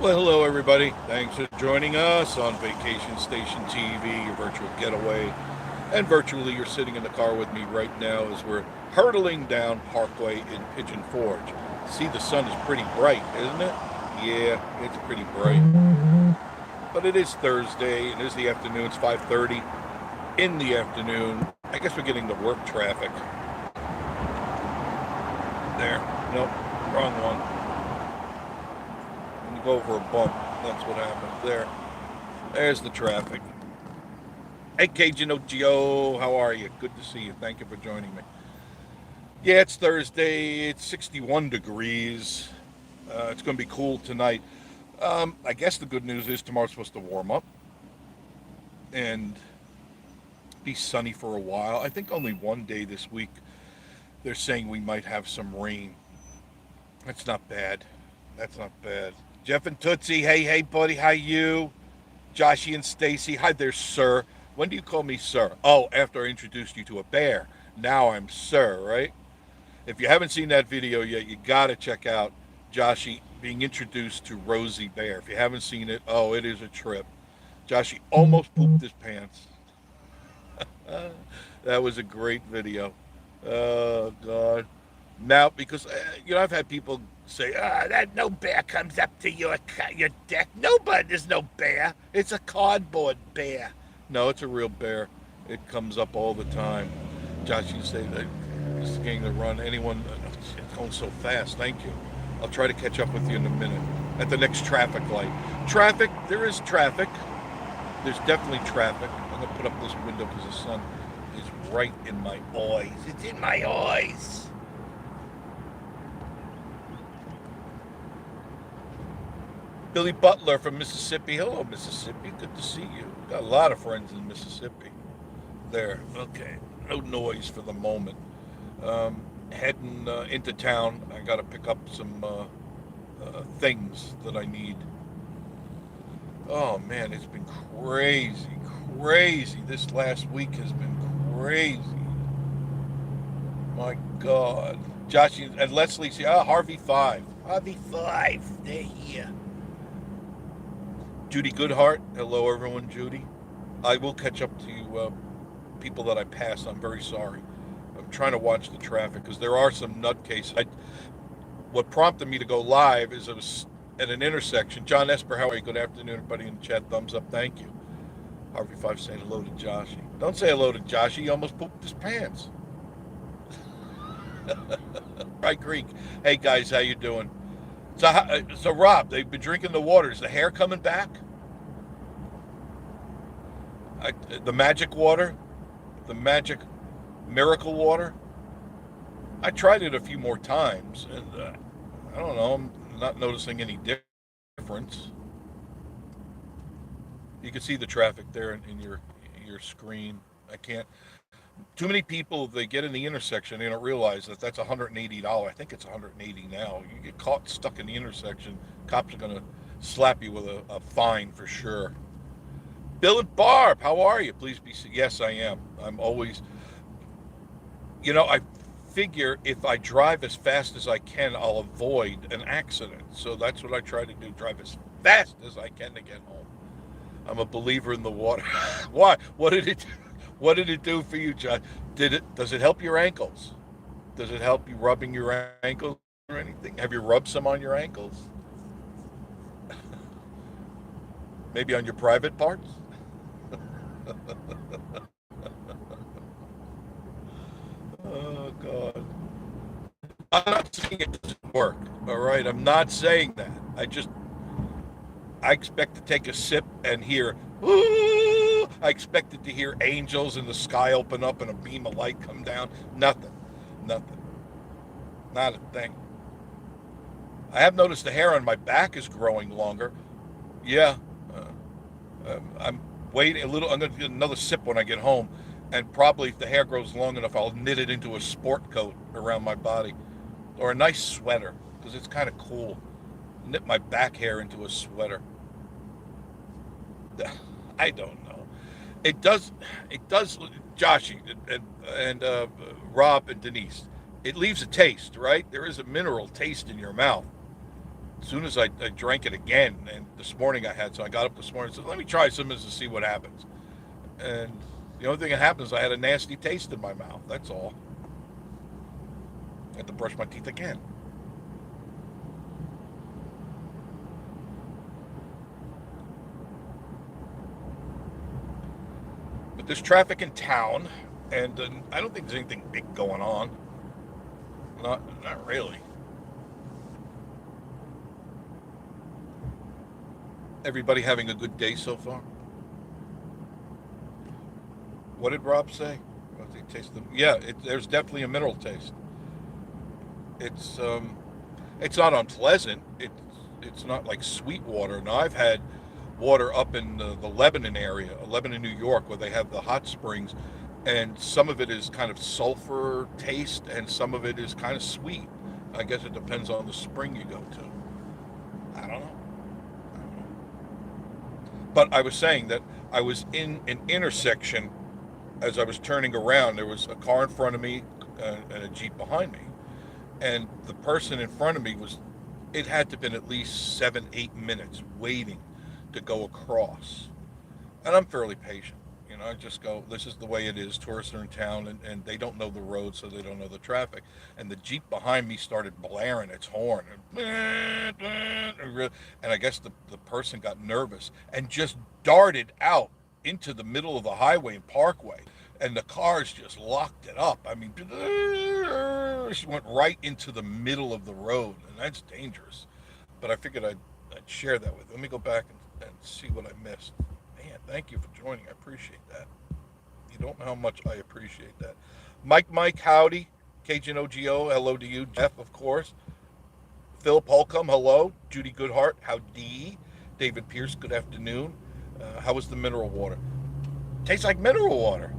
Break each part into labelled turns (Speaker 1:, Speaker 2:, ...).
Speaker 1: Well, hello, everybody. Thanks for joining us on Vacation Station TV, your virtual getaway. And virtually, you're sitting in the car with me right now as we're hurtling down Parkway in Pigeon Forge. See, the sun is pretty bright, isn't it? Yeah, it's pretty bright. But it is Thursday. It is the afternoon. It's 5:30 in the afternoon. I guess we're getting the work traffic. There. Nope. Wrong one. When you go over a bump, that's what happens there. There's the traffic. Hey, Cajun Joe, how are you? Good to see you. Thank you for joining me. Yeah, it's Thursday. It's 61 degrees. It's going to be cool tonight. I guess the good news is tomorrow's supposed to warm up and be sunny for a while. I think only one day this week they're saying we might have some rain. That's not bad. That's not bad. Jeff and Tootsie, hey, buddy, how you? Joshy and Stacy, hi there, sir. When do you call me sir? Oh, after I introduced you to a bear. Now I'm sir, right? If you haven't seen that video yet, you gotta check out Joshy being introduced to Rosie Bear. If you haven't seen it, oh, it is a trip. Joshy almost pooped his pants. That was a great video. Oh God. Now, because I've had people say, that no bear comes up to your deck. No, but there's no bear. It's a cardboard bear. No, it's a real bear. It comes up all the time. Josh, you say that it's getting to run. Anyone? It's going so fast. Thank you. I'll try to catch up with you in a minute at the next traffic light. Traffic. There is traffic. There's definitely traffic. I'm gonna put up this window because the sun is right in my eyes. It's in my eyes. Billy Butler from Mississippi. Hello, Mississippi. Good to see you. Got a lot of friends in Mississippi. There. Okay. No noise for the moment. Heading into town. I got to pick up some things that I need. Oh, man, it's been crazy. Crazy. This last week has been crazy. My God. Josh and Leslie say, Harvey 5. Harvey 5. They're here. Judy Goodhart. Hello, everyone, Judy. I will catch up to people that I pass. I'm very sorry. I'm trying to watch the traffic because there are some nutcases. What prompted me to go live is I was at an intersection. John Esper, how are you? Good afternoon, everybody in the chat. Thumbs up. Thank you. Harvey 5 saying hello to Joshy. Don't say hello to Joshy. He almost pooped his pants. Right, Greek. Hey, guys, how you doing? So Rob, they've been drinking the water. Is the hair coming back? The magic water? The magic miracle water? I tried it a few more times, and I don't know. I'm not noticing any difference. You can see the traffic there in your screen. I can't. Too many people, they get in the intersection, they don't realize that that's $180. I think it's $180 now. You get caught stuck in the intersection, cops are going to slap you with a fine for sure. Bill and Barb, how are you? Please be. Yes, I am. I'm always. I figure if I drive as fast as I can, I'll avoid an accident. So that's what I try to do: drive as fast as I can to get home. I'm a believer in the water. Why? What did it? What did it do for you, John? Does it help your ankles? Does it help you rubbing your ankles or anything? Have you rubbed some on your ankles? Maybe on your private parts? Oh, God. I'm not saying it doesn't work, all right? I'm not saying that. I expect to take a sip and hear, ooh. I expected to hear angels in the sky open up and a beam of light come down. Nothing. Nothing. Not a thing. I have noticed the hair on my back is growing longer. Yeah. I'm waiting a little. I'm going to get another sip when I get home. And probably if the hair grows long enough, I'll knit it into a sport coat around my body. Or a nice sweater, because it's kind of cool. Knit my back hair into a sweater. I don't know. It does, Joshy and Rob and Denise. It leaves a taste, right? There is a mineral taste in your mouth. As soon as I drank it again, and this morning I had, so I got up this morning and said, let me try some of this to see what happens. And the only thing that happened is I had a nasty taste in my mouth. That's all. I had to brush my teeth again. But there's traffic in town, and I don't think there's anything big going on. Not really. Everybody having a good day so far? What did Rob say? What did he taste them? Yeah, there's definitely a mineral taste. It's it's not unpleasant. It's not like sweet water. Now I've had water up in the Lebanon area, Lebanon, New York, where they have the hot springs, and some of it is kind of sulfur taste, and some of it is kind of sweet. I guess it depends on the spring you go to. I don't know. But I was saying that I was in an intersection. As I was turning around, there was a car in front of me and a Jeep behind me. And the person in front of me it had to have been at least 7, 8 minutes waiting to go across. And I'm fairly patient. I just go, this is the way it is. Tourists are in town, and they don't know the road, so they don't know the traffic. And the Jeep behind me started blaring its horn. And I guess the person got nervous and just darted out into the middle of the highway and parkway. And the cars just locked it up. I mean, she went right into the middle of the road, and that's dangerous. But I figured I'd share that with you. Let me go back and see what I missed. Man, thank you for joining. I appreciate that. You don't know how much I appreciate that. Mike, howdy. Cajun OGO, hello to you. Jeff, of course. Phil Polcom, hello. Judy Goodhart, howdy. David Pierce, good afternoon. How was the mineral water? Tastes like mineral water.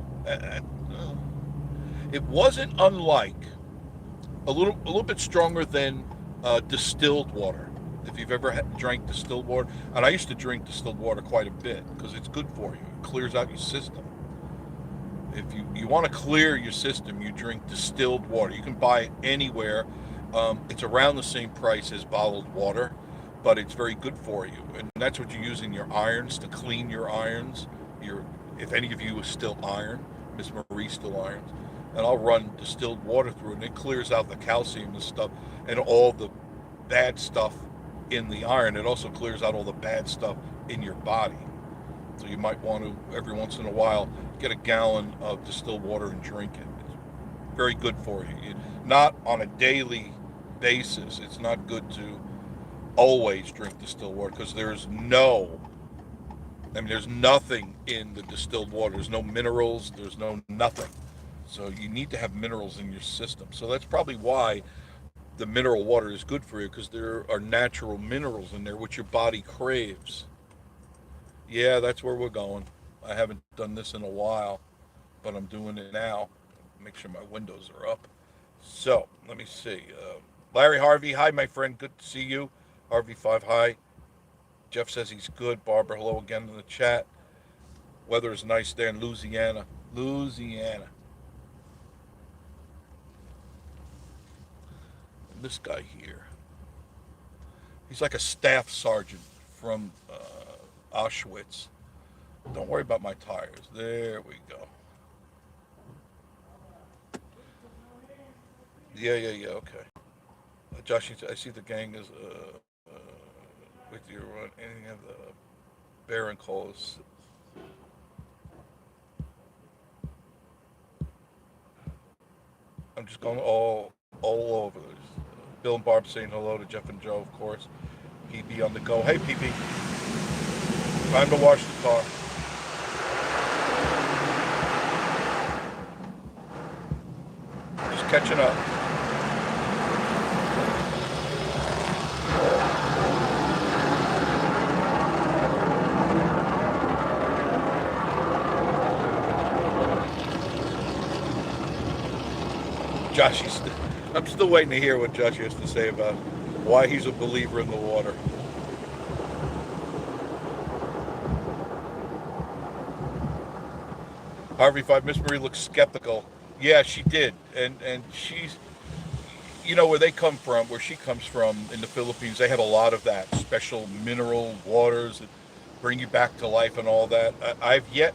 Speaker 1: It wasn't unlike a little bit stronger than distilled water. If you've ever drank distilled water, and I used to drink distilled water quite a bit because it's good for you. It clears out your system. If you want to clear your system, you drink distilled water. You can buy it anywhere. It's around the same price as bottled water, but it's very good for you. And that's what you use in your irons to clean your irons. If any of you still iron, Miss Marie still irons, and I'll run distilled water through it, and it clears out the calcium and stuff and all the bad stuff in the iron. It also clears out all the bad stuff in your body. So you might want to, every once in a while, get a gallon of distilled water and drink it. It's very good for you. Not on a daily basis. It's not good to always drink distilled water because there's nothing in the distilled water. There's no minerals. There's no nothing. So you need to have minerals in your system. So that's probably why the mineral water is good for you, because there are natural minerals in there which your body craves. Yeah, that's where we're going. I haven't done this in a while, but I'm doing it now. Make sure my windows are up. So, let me see. Larry Harvey, hi, my friend. Good to see you. Harvey5, hi. Jeff says he's good. Barbara, hello again in the chat. Weather is nice there in Louisiana. This guy here, he's like a staff sergeant from Auschwitz. Don't worry about my tires. There we go. Yeah, okay. Josh, I see the gang is with you on any of the Baron calls. I'm just going all over. Bill and Barb saying hello to Jeff and Joe, of course. PB on the go. Hey, PB. Time to wash the car. Just catching up. Josh, I'm still waiting to hear what Josh has to say about why he's a believer in the water. Harvey 5, Miss Marie looks skeptical. Yeah, she did. And she's, you know where they come from, where she comes from in the Philippines, they have a lot of that special mineral waters that bring you back to life and all that. I've yet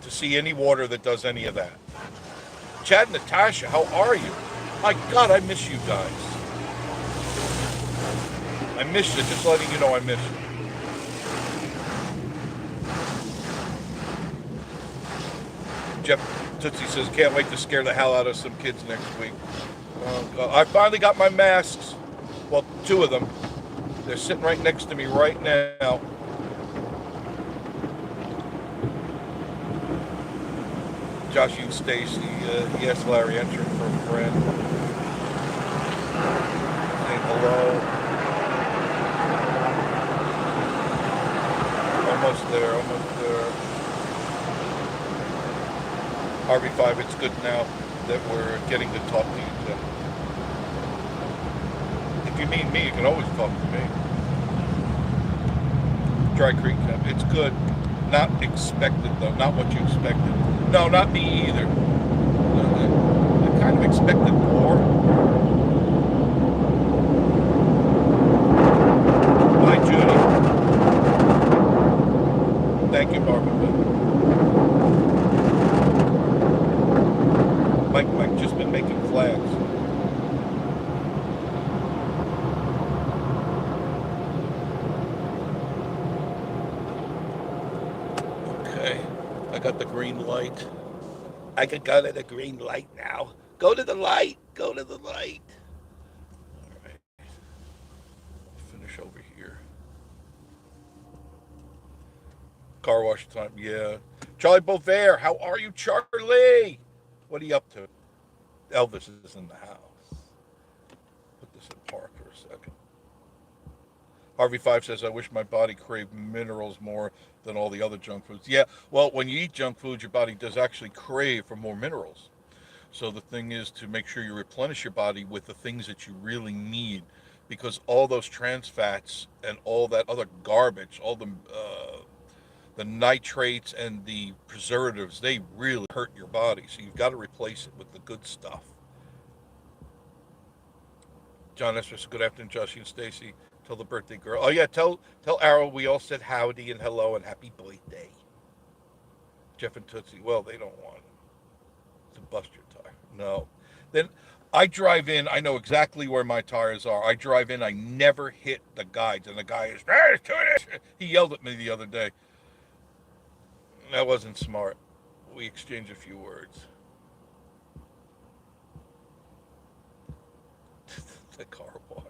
Speaker 1: to see any water that does any of that. Chad and Natasha, how are you? My God, I miss you guys. I miss you. Just letting you know I miss you. Jeff Tootsie says, can't wait to scare the hell out of some kids next week. I finally got my masks. Well, two of them. They're sitting right next to me right now. Josh and Stacy, yes, Larry entering for a friend. Saying hello. Almost there, almost there. RB5, it's good now that we're getting to talk to each other. If you mean me, you can always talk to me. Dry Creek Camp, it's good. Not expected though, not what you expected. No, not me either. I kind of expected more. Bye, Judy. Thank you, Barbara. Mike just been making flags. Okay, I got the green light. I could go to the green light now. Go to the light. Go to the light. All right. Finish over here. Car wash time. Yeah. Charlie Beauvert, how are you, Charlie? What are you up to? Elvis is in the house. Put this in park for a second. Harvey5 says, I wish my body craved minerals more than all the other junk foods. Yeah, well, when you eat junk food, your body does actually crave for more minerals. So the thing is to make sure you replenish your body with the things that you really need, because all those trans fats and all that other garbage, all the nitrates and the preservatives, they really hurt your body. So you've got to replace it with the good stuff. John Estes, good afternoon, Josh and Stacy. Tell the birthday girl. Oh yeah, tell Arrow we all said howdy and hello and happy birthday. Jeff and Tootsie. Well, they don't want to bust your tire. No. Then I drive in. I know exactly where my tires are. I drive in. I never hit the guides, and the guy is. He yelled at me the other day. That wasn't smart. We exchanged a few words. The car wash.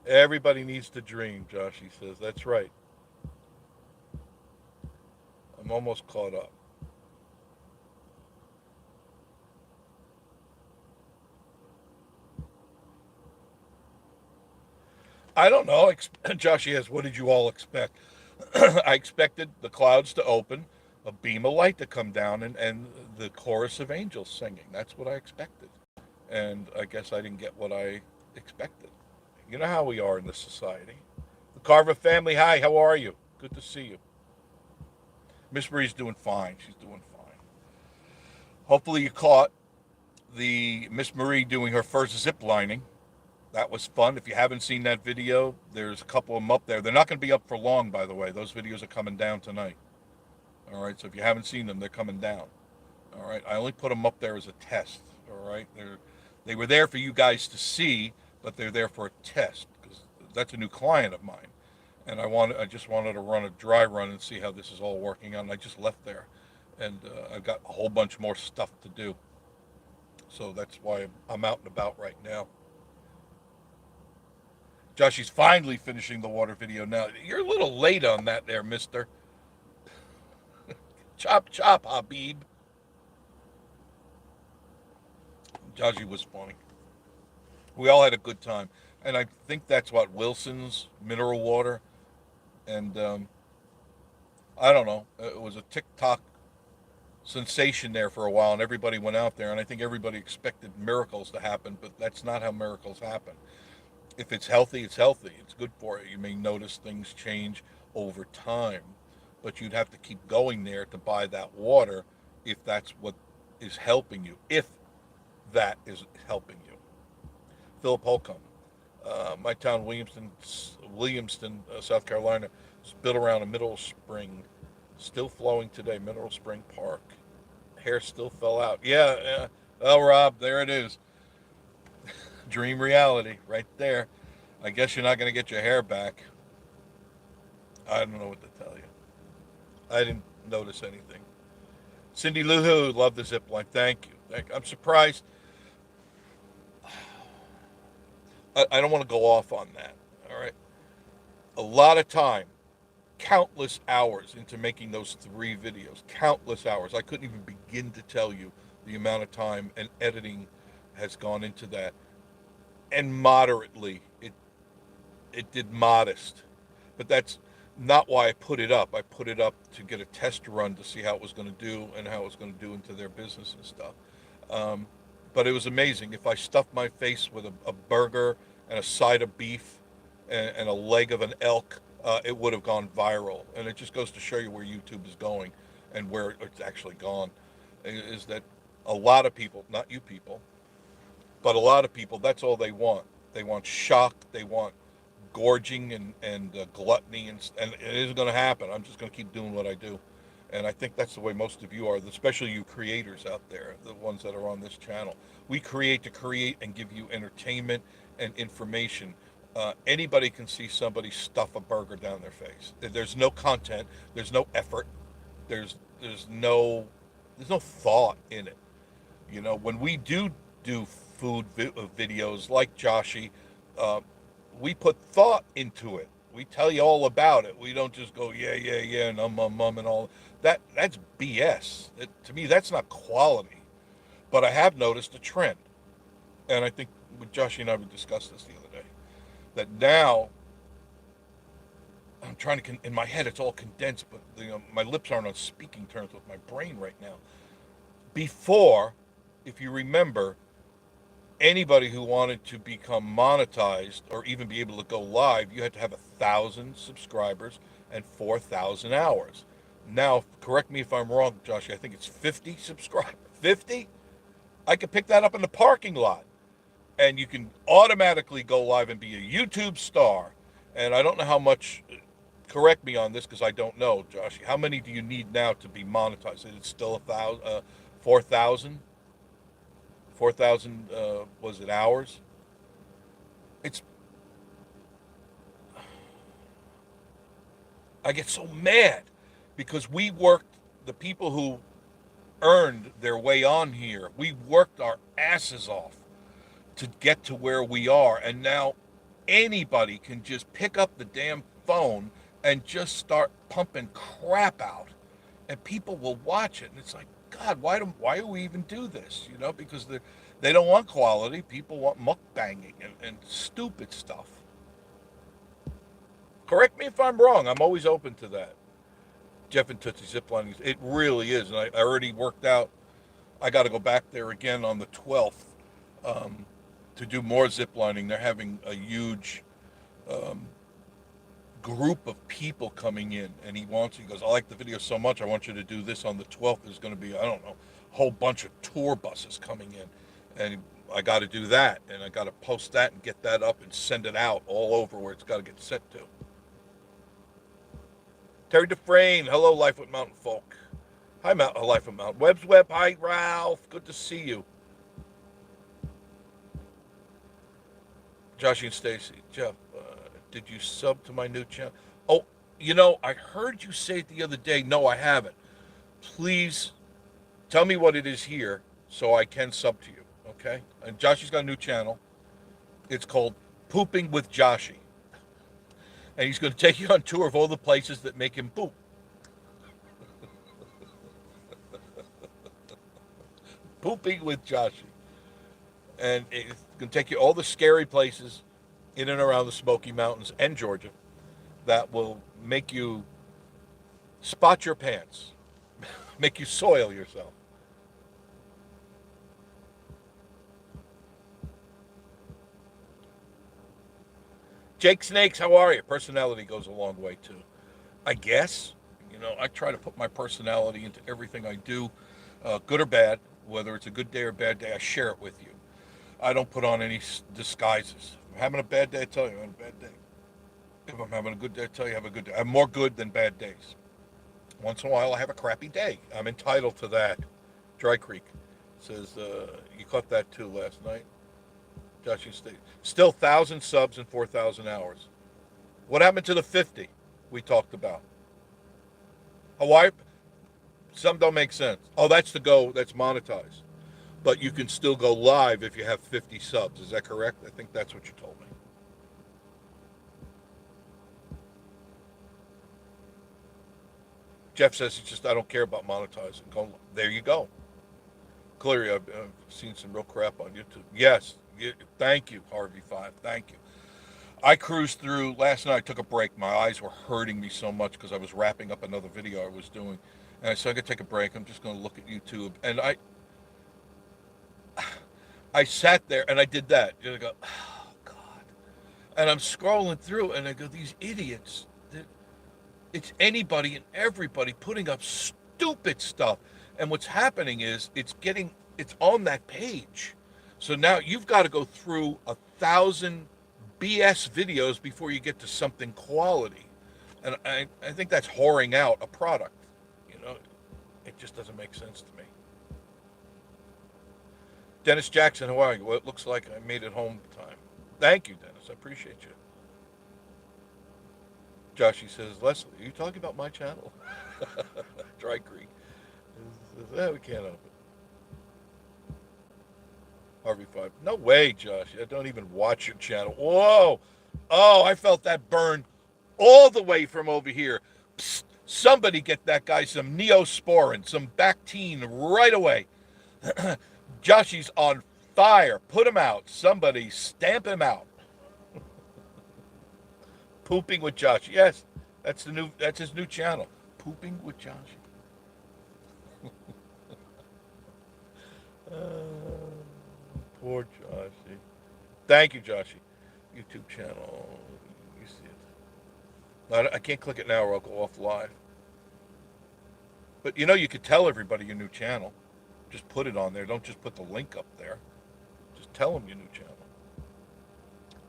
Speaker 1: Everybody needs to dream, Josh, he says. That's right. I'm almost caught up. I don't know. Josh, yes, what did you all expect? I expected the clouds to open, a beam of light to come down, and the chorus of angels singing. That's what I expected. And I guess I didn't get what I expected. You know how we are in this society. The Carver family, hi, how are you? Good to see you. Miss Marie's doing fine. She's doing fine. Hopefully you caught the Miss Marie doing her first zip lining. That was fun. If you haven't seen that video, there's a couple of them up there. They're not going to be up for long, by the way. Those videos are coming down tonight. All right, so if you haven't seen them, they're coming down. All right, I only put them up there as a test. All right, they were there for you guys to see, but they're there for a test because that's a new client of mine, and I just wanted to run a dry run and see how this is all working out. And I just left there, and I've got a whole bunch more stuff to do. So that's why I'm out and about right now. Joshy's finally finishing the water video now. You're a little late on that there, mister. Chop, chop, Habib. Joshy was funny. We all had a good time. And I think that's what, Wilson's mineral water. And I don't know. It was a TikTok sensation there for a while, and everybody went out there. And I think everybody expected miracles to happen, but that's not how miracles happen. If it's healthy, it's healthy. It's good for you. You may notice things change over time, but you'd have to keep going there to buy that water if that's what is helping you. If that is helping you. Philip Holcomb, my town, Williamston, South Carolina, was built around a Mineral Spring, still flowing today. Mineral Spring Park. Hair still fell out. Yeah, yeah. Well, Rob, there it is. Dream reality right there. I guess you're not going to get your hair back. I don't know what to tell you. I didn't notice anything. Cindy Lou Who, love the zip line. Thank you. I'm surprised. I don't want to go off on that. All right. A lot of time, countless hours into making those 3 videos. Countless hours. I couldn't even begin to tell you the amount of time and editing has gone into that. And moderately, it did modest. But that's not why I put it up. I put it up to get a test run to see how it was going to do and how it was going to do into their business and stuff. Um, but it was amazing. If I stuffed my face with a burger and a side of beef and a leg of an elk, it would have gone viral. And it just goes to show you where YouTube is going and where it's actually gone. Is that a lot of people, not you people, but a lot of people, that's all they want. They want shock. They want gorging and gluttony, and it isn't going to happen. I'm just going to keep doing what I do. And I think that's the way most of you are, especially you creators out there, the ones that are on this channel. We create to create and give you entertainment and information. Anybody can see somebody stuff a burger down their face. There's no content. There's no effort. There's there's no there's no thought in it. You know, when we do food videos like Joshy, uh, we put thought into it. We tell you all about it. We don't just go yeah yeah yeah and and all that. That's BS. To me, that's not quality. But I have noticed a trend, and I think with Joshy and I we discussed this the other day. That now I'm trying to in my head it's all condensed, but my lips aren't on speaking terms with my brain right now. Before, if you remember, anybody who wanted to become monetized or even be able to go live, you had to have 1,000 subscribers and 4,000 hours. Now, correct me if I'm wrong, Josh. I think it's 50 subscribers. 50? I could pick that up in the parking lot, and you can automatically go live and be a YouTube star. And I don't know how much. Correct me on this because I don't know, Josh. How many do you need now to be monetized? Is it still 4,000? 4,000 was it hours? It's I get so mad because we worked the people who earned their way on here. We worked our asses off to get to where we are, and now anybody can just pick up the damn phone and just start pumping crap out, and people will watch it, and it's like, God, why do we even do this? You know, because they don't want quality. People want mukbanging and stupid stuff. Correct me if I'm wrong. I'm always open to that. Jeff and Tootsie Ziplining, it really is, and I already worked out. I got to go back there again on the 12th to do more ziplining. They're having a huge um, group of people coming in, and he goes, I like the video so much, I want you to do this on the 12th. There's going to be, I don't know, a whole bunch of tour buses coming in, and I got to do that, and I got to post that and get that up and send it out all over where it's got to get sent to. Terry Dufresne, hello, Life with Mountain Folk. Hi, Life with Mountain. Webb's Web, hi, Ralph. Good to see you. Joshie and Stacy, Jeff, did you sub to my new channel? Oh, I heard you say it the other day. No, I haven't. Please tell me what it is here so I can sub to you, okay? And Joshie's got a new channel. It's called Pooping with Joshie. And he's going to take you on tour of all the places that make him poop. Pooping with Joshie. And it's going to take you all the scary places in and around the Smoky Mountains and Georgia that will make you spot your pants, make you soil yourself. Jake Snakes, how are you? Personality goes a long way too. I guess. I try to put my personality into everything I do, good or bad, whether it's a good day or a bad day, I share it with you. I don't put on any disguises. If I'm having a bad day, I tell you I'm having a bad day. If I'm having a good day, I tell you I have a good day. I have more good than bad days. Once in a while, I have a crappy day. I'm entitled to that. Dry Creek says, you caught that too last night. Josh, you stay. Still 1,000 subs and 4,000 hours. What happened to the 50 we talked about? Hawaii, some don't make sense. Oh, that's that's monetized. But you can still go live if you have 50 subs. Is that correct? I think that's what you told me. Jeff says it's just I don't care about monetizing. There you go. Clearly, I've seen some real crap on YouTube. Yes, thank you, Harvey5. Thank you. I cruised through last night. I took a break. My eyes were hurting me so much because I was wrapping up another video I was doing, and I said I could take a break. I'm just going to look at YouTube, and I sat there and I did that. And I go, oh God, and I'm scrolling through, and I go, these idiots. It's anybody and everybody putting up stupid stuff, and what's happening is it's on that page. So now you've got to go through 1,000 BS videos before you get to something quality. And I think that's whoring out a product. You know, it just doesn't make sense to me. Dennis Jackson, how are you? Well, it looks like I made it home time. Thank you, Dennis. I appreciate you. Joshy says, Leslie, are you talking about my channel? Dry Creek. We can't open. Harvey5. No way, Josh. I don't even watch your channel. Whoa. Oh, I felt that burn all the way from over here. Psst, somebody get that guy some Neosporin, some Bactine right away. Joshy's on fire. Put him out. Somebody stamp him out. Pooping with Josh. Yes, that's his new channel. Pooping with Josh. Poor Joshy. Thank you, Joshy. YouTube channel. You see it. I can't click it now or I'll go off live. But you could tell everybody your new channel. Just put it on there. Don't just put the link up there. Just tell them your new channel.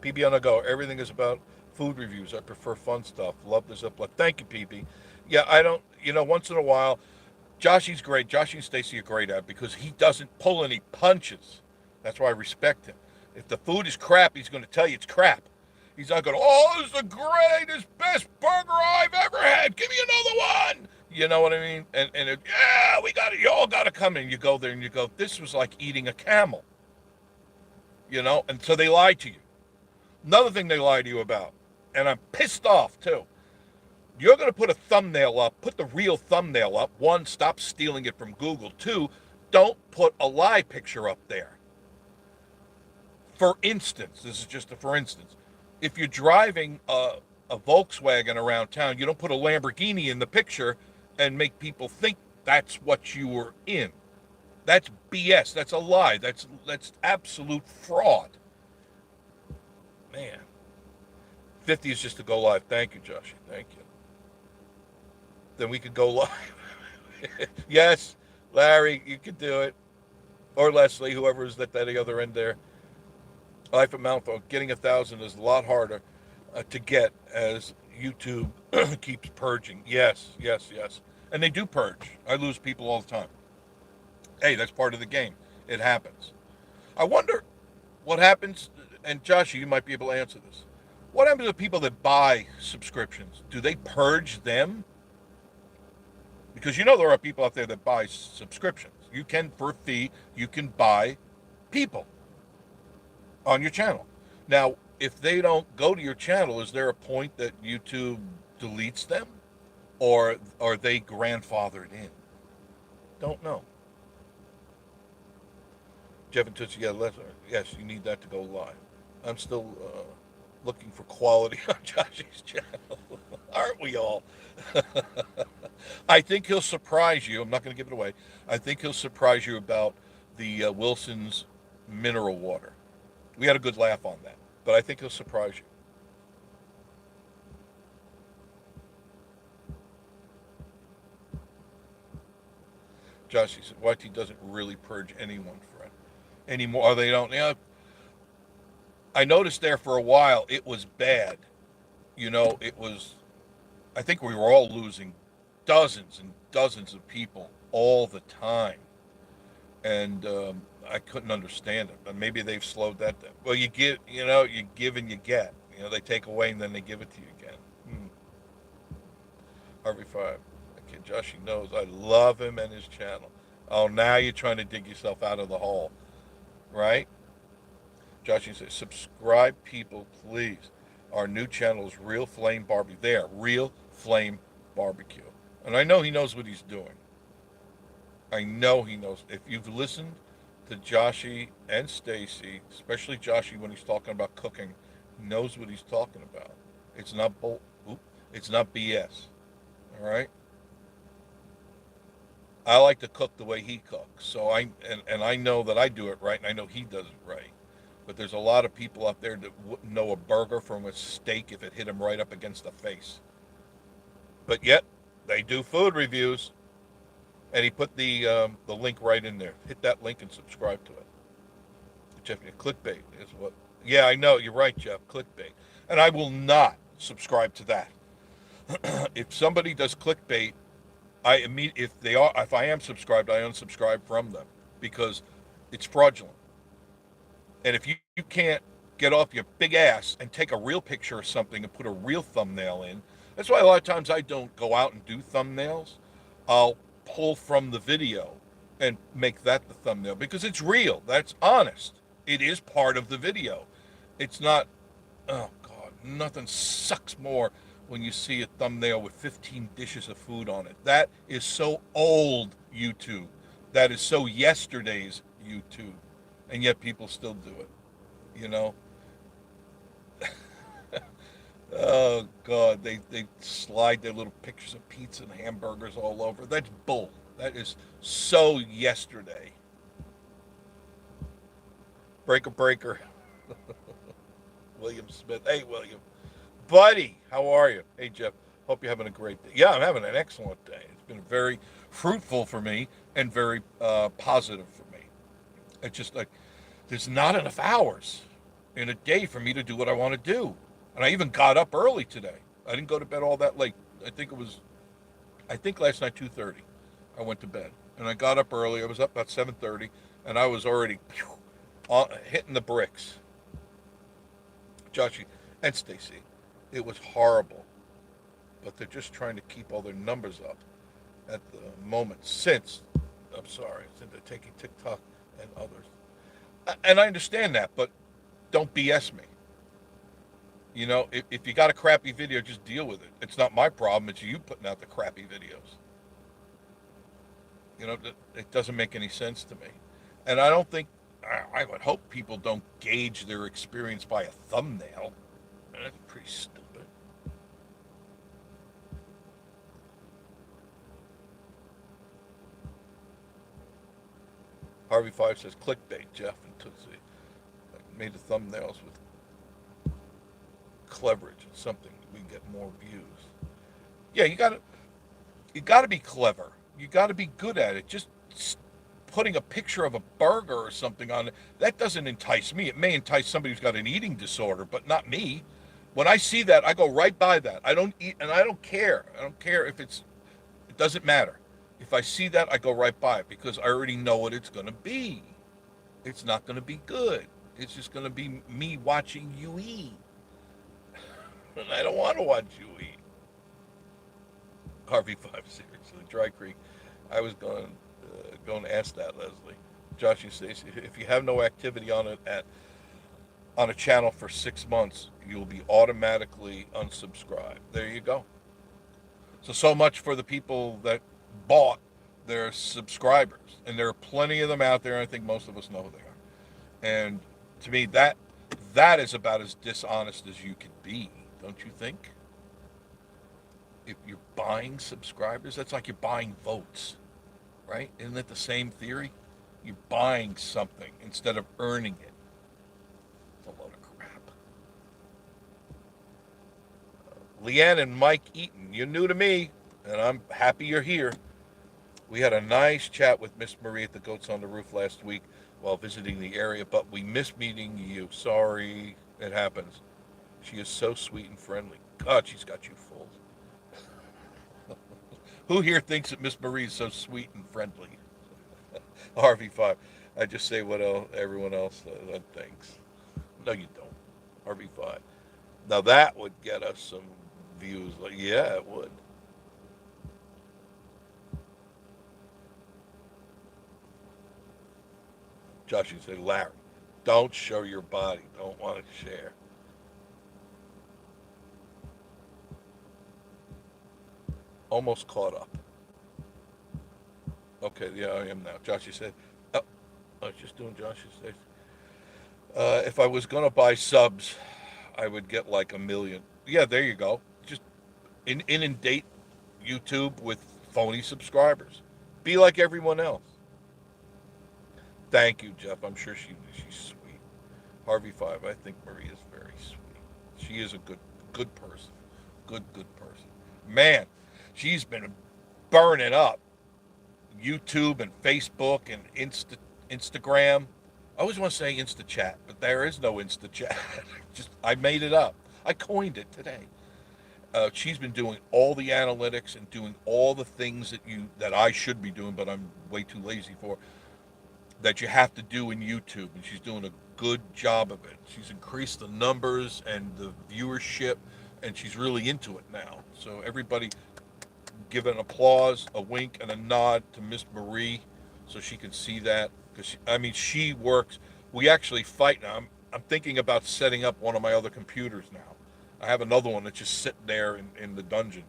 Speaker 1: PB on the go. Everything is about food reviews. I prefer fun stuff. Love this upload. Thank you, PB. Yeah, I don't, once in a while, Joshy's great. Joshy and Stacy are great at it because he doesn't pull any punches. That's why I respect him. If the food is crap, he's going to tell you it's crap. He's not going to, oh, this is the greatest, best burger I've ever had. Give me another one. You know what I mean? Yeah, we got it. You all got to come in. You go there and you go, this was like eating a camel. And so they lie to you. Another thing they lie to you about, and I'm pissed off too. You're going to put a thumbnail up, put the real thumbnail up. One, stop stealing it from Google. Two, don't put a lie picture up there. For instance, this is just a for instance, if you're driving a Volkswagen around town, you don't put a Lamborghini in the picture and make people think that's what you were in. That's BS. That's a lie. That's absolute fraud. Man. 50 is just to go live. Thank you, Joshy. Thank you. Then we could go live. Yes, Larry, you could do it. Or Leslie, whoever is at the other end there. Life at Mountford, getting 1,000 is a lot harder to get as YouTube keeps purging. Yes. And they do purge. I lose people all the time. Hey, that's part of the game. It happens. I wonder what happens, and Josh, you might be able to answer this. What happens to people that buy subscriptions? Do they purge them? Because there are people out there that buy subscriptions. You can, for a fee, you can buy people on your channel. Now, if they don't go to your channel, is there a point that YouTube deletes them? Or are they grandfathered in? Don't know. Jeff and Tootsie, yes, you need that to go live. I'm still looking for quality on Joshy's channel. Aren't we all? I think he'll surprise you. I'm not going to give it away. I think he'll surprise you about the Wilson's mineral water. We had a good laugh on that, but I think he'll surprise you. Josh, he said, YT doesn't really purge anyone, friend, anymore. Or they don't. I noticed there for a while it was bad. It was, I think we were all losing dozens and dozens of people all the time. And I couldn't understand it. But maybe they've slowed that down. Well, you give and you get. They take away and then they give it to you again. Harvey Five. Okay, Joshy knows I love him and his channel. Oh, now you're trying to dig yourself out of the hole, right? Joshy says, subscribe, people, please. Our new channel is Real Flame Barbecue. There, Real Flame Barbecue. And I know he knows what he's doing. I know he knows. If you've listened to Joshy and Stacy, especially Joshy when he's talking about cooking, he knows what he's talking about. It's not it's not BS. All right? I like to cook the way he cooks. So I know that I do it right, and I know he does it right. But there's a lot of people out there that wouldn't know a burger from a steak if it hit them right up against the face. But yet, they do food reviews. And he put the link right in there. Hit that link and subscribe to it. Jeff, clickbait is what. Yeah, I know. You're right, Jeff. Clickbait. And I will not subscribe to that. If somebody does clickbait, if I am subscribed, I unsubscribe from them because it's fraudulent. And if you can't get off your big ass and take a real picture of something and put a real thumbnail in, that's why a lot of times I don't go out and do thumbnails. I'll pull from the video and make that the thumbnail because it's real. That's honest. It is part of the video. It's not, oh God, nothing sucks more when you see a thumbnail with 15 dishes of food on it. That is so old YouTube. That is so yesterday's YouTube. And yet people still do it, Oh God, they slide their little pictures of pizza and hamburgers all over. That's bull. That is so yesterday. Breaker. William Smith. Hey, William. Buddy, how are you? Hey, Jeff. Hope you're having a great day. Yeah, I'm having an excellent day. It's been very fruitful for me and very positive for me. It's just like there's not enough hours in a day for me to do what I want to do. And I even got up early today. I didn't go to bed all that late. I think last night 2:30 I went to bed. And I got up early. I was up about 7:30 and I was already hitting the bricks. Joshy and Stacy, it was horrible. But they're just trying to keep all their numbers up at the moment since they're taking TikTok and others. And I understand that, but don't BS me. If you got a crappy video, just deal with it. It's not my problem. It's you putting out the crappy videos. It doesn't make any sense to me. And I don't think, I would hope people don't gauge their experience by a thumbnail. That's pretty stupid. Harvey Five says, clickbait, Jeff and Tootsie. I made the thumbnails with cleverage and something we can get more views. Yeah, you gotta be clever. You gotta be good at it. Just putting a picture of a burger or something on it, that doesn't entice me. It may entice somebody who's got an eating disorder, but not me. When I see that, I go right by that. I don't eat, and I don't care. I don't care if it doesn't matter. If I see that, I go right by it because I already know what it's going to be. It's not going to be good. It's just going to be me watching you eat. And I don't want to watch you eat. Harvey Five, seriously, Dry Creek. I was going to ask that, Leslie. Josh and Stacy, if you have no activity on it on a channel for 6 months, you'll be automatically unsubscribed. There you go. So much for the people that bought their subscribers. And there are plenty of them out there. I think most of us know who they are. And to me, that is about as dishonest as you can be, don't you think? If you're buying subscribers, that's like you're buying votes, right? Isn't it the same theory? You're buying something instead of earning it. It's a load of crap. Leanne and Mike Eaton, you're new to me, and I'm happy you're here. We had a nice chat with Miss Marie at the Goats on the Roof last week while visiting the area, but we missed meeting you. Sorry, it happens. She is so sweet and friendly. God, she's got you fooled. Who here thinks that Miss Marie is so sweet and friendly? RV5. I just say what everyone else thinks. No, you don't. RV5. Now that would get us some views. Like, yeah, it would. Josh, you say, Larry, don't show your body. Don't want to share. Almost caught up. Okay, yeah, I am now. Josh, you said, oh, I was just doing Josh's thing. If I was going to buy subs, I would get like a million. Yeah, there you go. Just inundate YouTube with phony subscribers. Be like everyone else. Thank you, Jeff. I'm sure she's sweet. Harvey 5. I think Marie is very sweet. She is a good person. Good person. Man, she's been burning up YouTube and Facebook and Instagram. I always want to say InstaChat, but there is no InstaChat. Just I made it up. I coined it today. She's been doing all the analytics and doing all the things that I should be doing, but I'm way too lazy for. That you have to do in YouTube, and she's doing a good job of it. She's increased the numbers and the viewership, and she's really into it now. So everybody give an applause, a wink, and a nod to Miss Marie, so she can see that. Because she works. We actually fight now. I'm thinking about setting up one of my other computers now. I have another one that's just sitting there in the dungeon,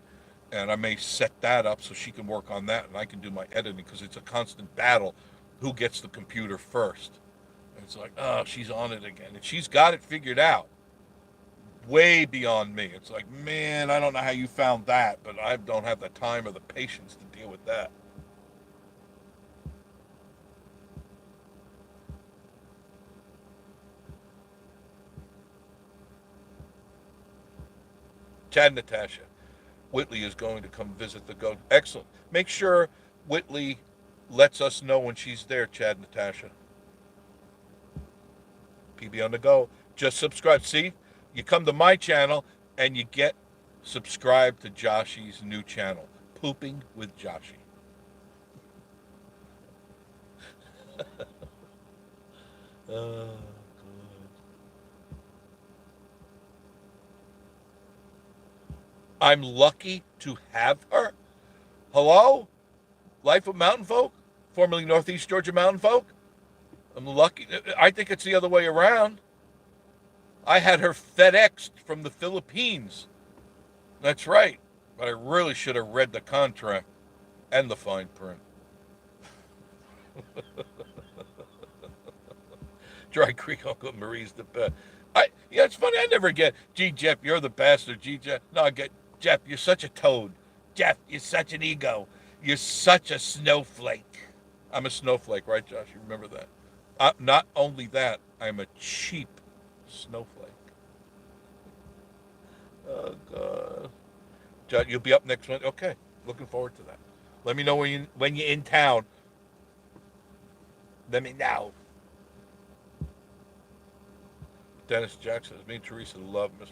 Speaker 1: and I may set that up so she can work on that, and I can do my editing because it's a constant battle. Who gets the computer first? And it's like, oh, she's on it again, and she's got it figured out. Way beyond me. It's like, man, I don't know how you found that, but I don't have the time or the patience to deal with that. Chad Natasha. Whitley is going to come visit the goat. Excellent. Make sure Whitley lets us know when she's there, Chad Natasha. PB on the go. Just subscribe. See, you come to my channel and you get subscribed to Joshy's new channel, Pooping with Joshy. Good. I'm lucky to have her. Hello? Life of Mountain Folk, formerly Northeast Georgia Mountain Folk. I'm lucky. I think it's the other way around. I had her FedExed from the Philippines. That's right. But I really should have read the contract and the fine print. Dry Creek Uncle Marie's the best. It's funny. I never get, gee, Jeff, you're the best, or gee, Jeff. No, I get, Jeff, you're such a toad. Jeff, you're such an ego. You're such a snowflake. I'm a snowflake, right, Josh? You remember that? Not only that, I'm a cheap snowflake. Oh, God. Josh, you'll be up next month? Okay. Looking forward to that. Let me know when you're in town. Let me know. Dennis Jackson says, me and Teresa love Miss.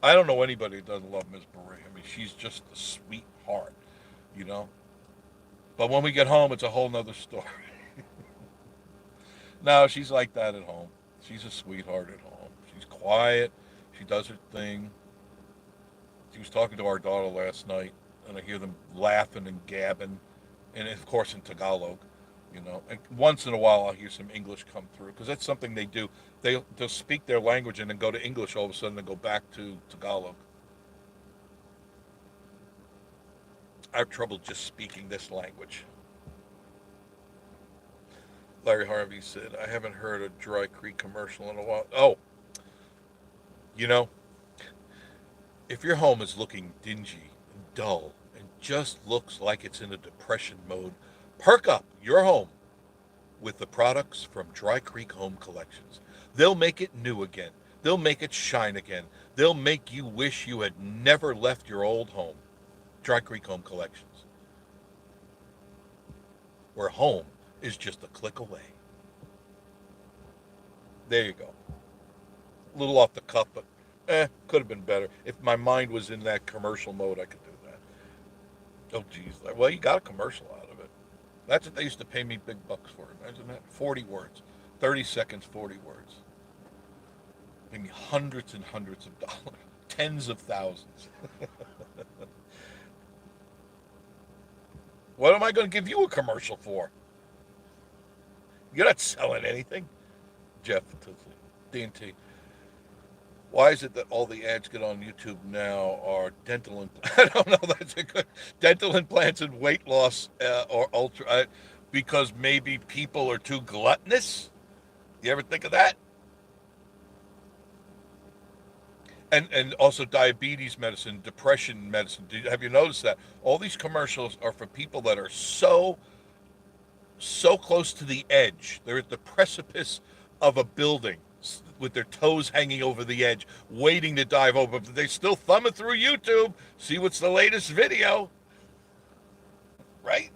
Speaker 1: I don't know anybody who doesn't love Miss Marie. She's just a sweetheart, you know. But when we get home, it's a whole nother story. No, she's like that at home. She's a sweetheart at home. She's quiet. She does her thing. She was talking to our daughter last night, and I hear them laughing and gabbing, and of course in Tagalog, you know. And once in a while, I'll hear some English come through because that's something they do. They'll speak their language and then go to English all of a sudden and go back to Tagalog. I have trouble just speaking this language. Larry Harvey said, I haven't heard a Dry Creek commercial in a while. Oh, you know, if your home is looking dingy and dull and just looks like it's in a depression mode, perk up your home with the products from Dry Creek Home Collections. They'll make it new again. They'll make it shine again. They'll make you wish you had never left your old home. Dry Creek Home Collections. where home is just a click away. There you go. A little off the cuff, but could have been better. If my mind was in that commercial mode, I could do that. Oh, geez. Well, you got a commercial out of it. That's what they used to pay me big bucks for. Imagine that. 40 words. 30 seconds, 40 words. Pay me hundreds and hundreds of dollars. Tens of thousands. What am I going to give you a commercial for? You're not selling anything. Jeff, D&T. Why is it that all the ads get on YouTube now are dental implants? I don't know. That's a good dental implants and weight loss or ultra. Because maybe people are too gluttonous. You ever think of that? And also diabetes medicine, depression medicine. Have you noticed that all these commercials are for people that are so close to the edge? They're at the precipice of a building with their toes hanging over the edge, waiting to dive over. But they still thumbing through YouTube, see what's the latest video, right?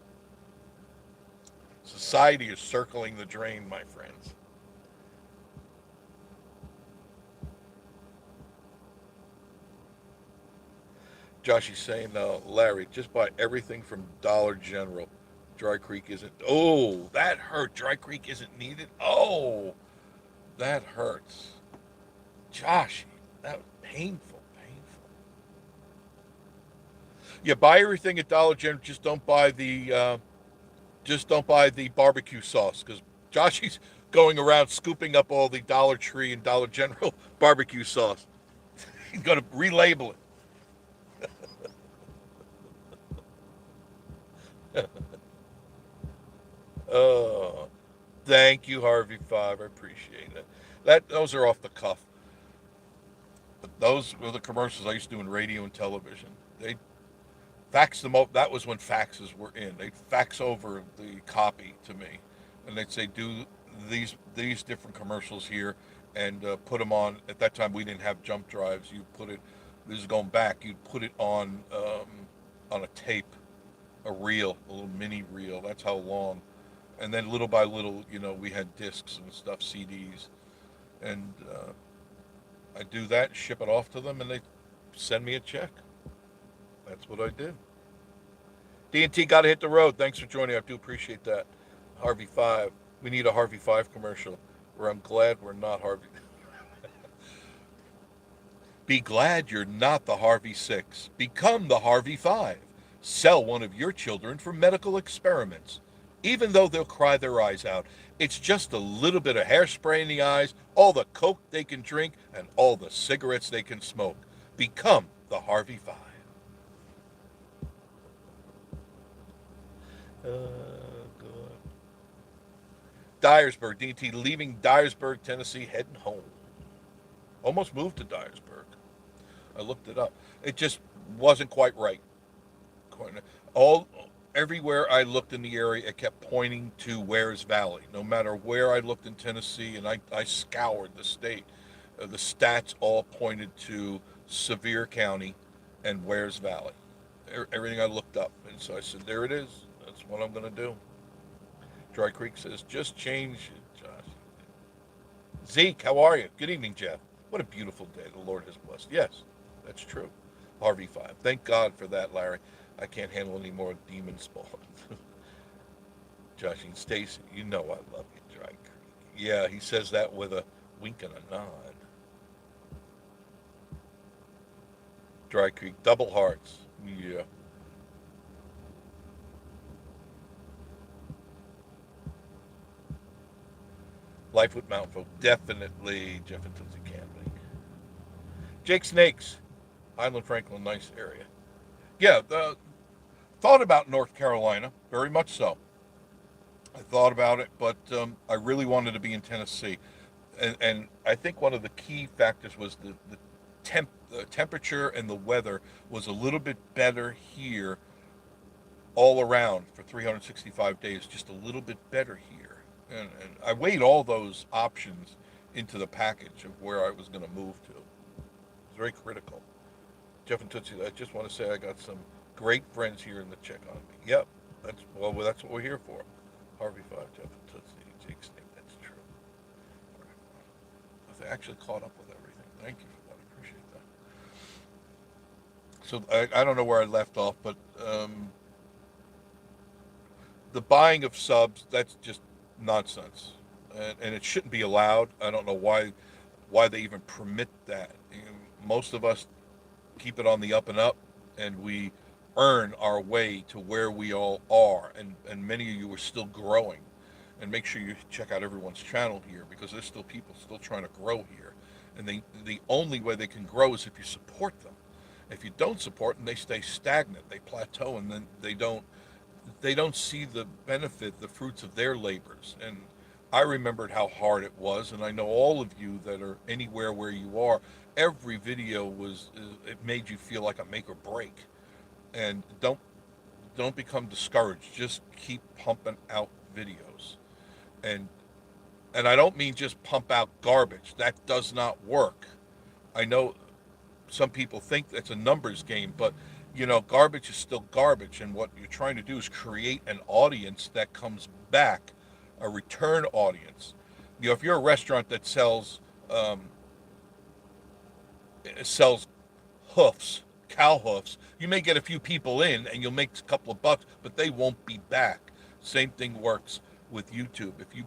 Speaker 1: Society is circling the drain, my friends. Josh is saying, Larry, just buy everything from Dollar General. Dry Creek isn't. Oh, that hurt. Dry Creek isn't needed. Oh, that hurts. Josh, that was painful, painful. Yeah, buy everything at Dollar General. Just don't buy the barbecue sauce because Joshy's going around scooping up all the Dollar Tree and Dollar General barbecue sauce. He's going to relabel it. Oh, thank you, Harvey Five. I appreciate it. Those are off the cuff. But those were the commercials I used to do in radio and television. They fax them up. That was when faxes were in. They'd fax over the copy to me, and they'd say, "Do these different commercials here, and put them on." At that time, we didn't have jump drives. You put it. This is going back. You'd put it on a tape, a reel, a little mini reel. That's how long. And then little by little, we had discs and stuff, CDs, and I do that, ship it off to them, and they send me a check. That's what I did. D&T got to hit the road. Thanks for joining. I do appreciate that. Harvey Five. We need a Harvey Five commercial where I'm glad we're not Harvey. Be glad you're not the Harvey Six. Become the Harvey Five. Sell one of your children for medical experiments. Even though they'll cry their eyes out, it's just a little bit of hairspray in the eyes, all the coke they can drink, and all the cigarettes they can smoke. Become the Harvey Five. Good. Dyersburg, DT, leaving Dyersburg, Tennessee, heading home. Almost moved to Dyersburg. I looked it up. It just wasn't quite right. All everywhere I looked in the area, it kept pointing to Wares Valley. No matter where I looked in Tennessee, and I scoured the state, the stats all pointed to Sevier County and Wares Valley. Everything I looked up, and so I said, "There it is. That's what I'm going to do." Dry Creek says, "Just change it, Josh." Zeke, how are you? Good evening, Jeff. What a beautiful day the Lord has blessed. Yes, that's true. Harvey Five. Thank God for that, Larry. I can't handle any more demon spawn. Josh and Stacy, you know I love you, Dry Creek. Yeah, he says that with a wink and a nod. Dry Creek, double hearts. Yeah. Life with Mountain Folk, definitely Jeff and Tootsie Camping. Jake Snakes, Highland Franklin, nice area. Yeah, thought about North Carolina, very much so. I thought about it, but I really wanted to be in Tennessee. And I think one of the key factors was the temperature and the weather was a little bit better here all around for 365 days, just a little bit better here. And I weighed all those options into the package of where I was going to move to. It was very critical. Jeff and Tootsie, I just want to say I got some great friends here in the check on me. Yep, that's what we're here for. Harvey 5, Jeff, Tootsie, Jake Snake. That's true. They actually caught up with everything. Thank you for that. I appreciate that. So I don't know where I left off, but the buying of subs, that's just nonsense. And it shouldn't be allowed. I don't know why they even permit that. Most of us keep it on the up and up, and we earn our way to where we all are. And many of you are still growing. And make sure you check out everyone's channel here, because there's still people still trying to grow here. And the only way they can grow is if you support them. If you don't support them, they stay stagnant. They plateau, and then they don't see the benefit, the fruits of their labors. And I remembered how hard it was, and I know all of you that are anywhere where you are, every video it made you feel like a make or break. And don't become discouraged. Just keep pumping out videos. And and I don't mean just pump out garbage. That does not work. I know some people think it's a numbers game, but garbage is still garbage. And what you're trying to do is create an audience that comes back, a return audience. If you're a restaurant that sells hoofs, cow hoofs, you may get a few people in and you'll make a couple of bucks, but they won't be back. Same thing works with YouTube. If you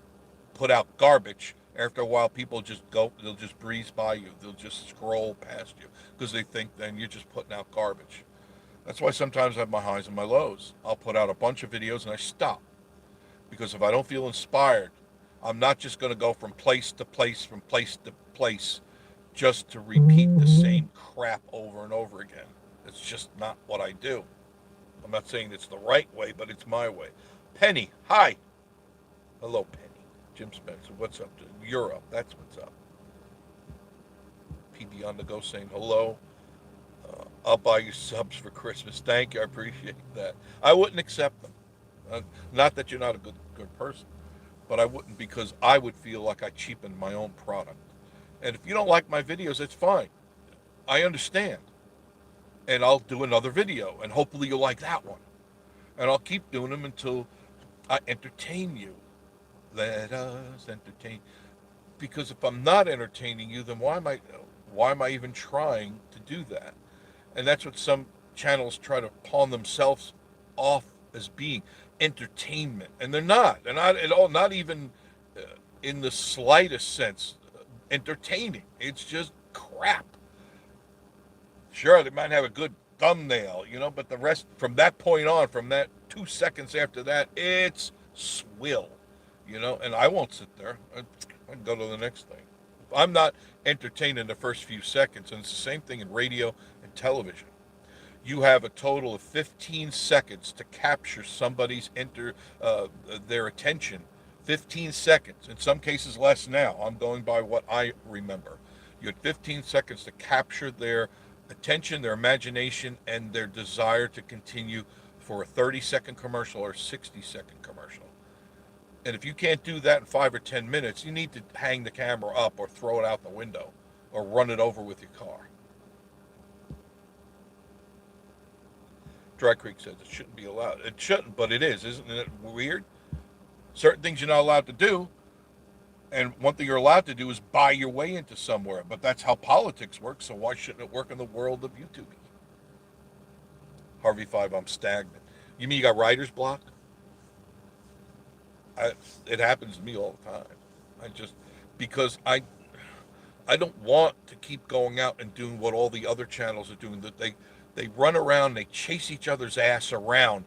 Speaker 1: put out garbage, after a while people they'll just breeze by you. They'll just scroll past you because they think then you're just putting out garbage. That's why sometimes I have my highs and my lows. I'll put out a bunch of videos and I stop, because if I don't feel inspired, I'm not just going to go from place to place, from place to place, just to repeat the same crap over and over again. It's just not what I do. I'm not saying it's the right way, but it's my way. Penny, hi. Hello, Penny. Jim Spencer, what's up? Europe, that's what's up. PB on the go saying hello. I'll buy you subs for Christmas. Thank you. I appreciate that. I wouldn't accept them. Not that you're not a good person, but I wouldn't, because I would feel like I cheapened my own product. And if you don't like my videos, it's fine. I understand. And I'll do another video, and hopefully you'll like that one. And I'll keep doing them until I entertain you. Let us entertain. Because if I'm not entertaining you, then why am I even trying to do that? And that's what some channels try to pawn themselves off as being entertainment, and they're not. They're not at all. Not even in the slightest sense entertaining. It's just crap. Sure, they might have a good thumbnail, but the rest, from that point on, from that 2 seconds after that, it's swill, and I won't sit there. I can go to the next thing. If I'm not entertained in the first few seconds, and it's the same thing in radio and television. You have a total of 15 seconds to capture somebody's their attention. 15 seconds. In some cases less now. I'm going by what I remember. You had 15 seconds to capture their attention, their imagination, and their desire to continue for a 30-second commercial or a 60-second commercial. And if you can't do that in 5 or 10 minutes, you need to hang the camera up or throw it out the window or run it over with your car. Dry Creek says it shouldn't be allowed. It shouldn't, but it is. Isn't it weird? Certain things you're not allowed to do, and one thing you're allowed to do is buy your way into somewhere. But that's how politics works, so why shouldn't it work in the world of YouTube? Harvey 5, I'm stagnant. You mean you got writer's block? It happens to me all the time. Because I don't want to keep going out and doing what all the other channels are doing. That they run around, they chase each other's ass around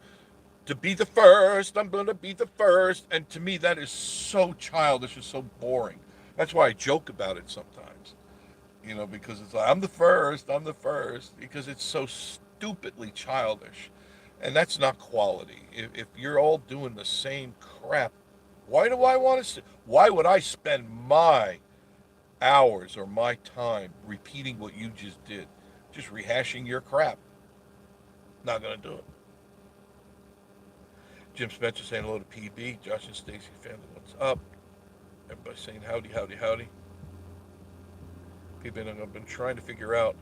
Speaker 1: to be the first. I'm going to be the first. And to me, that is so childish and so boring. That's why I joke about it sometimes, because it's like, I'm the first, because it's so stupidly childish. And that's not quality. If you're all doing the same crap, why would I spend my hours or my time repeating what you just did? Just rehashing your crap. Not going to do it. Jim Spencer saying hello to PB. Josh and Stacy family, what's up? Everybody saying howdy, howdy, howdy. PB, I've been trying to figure out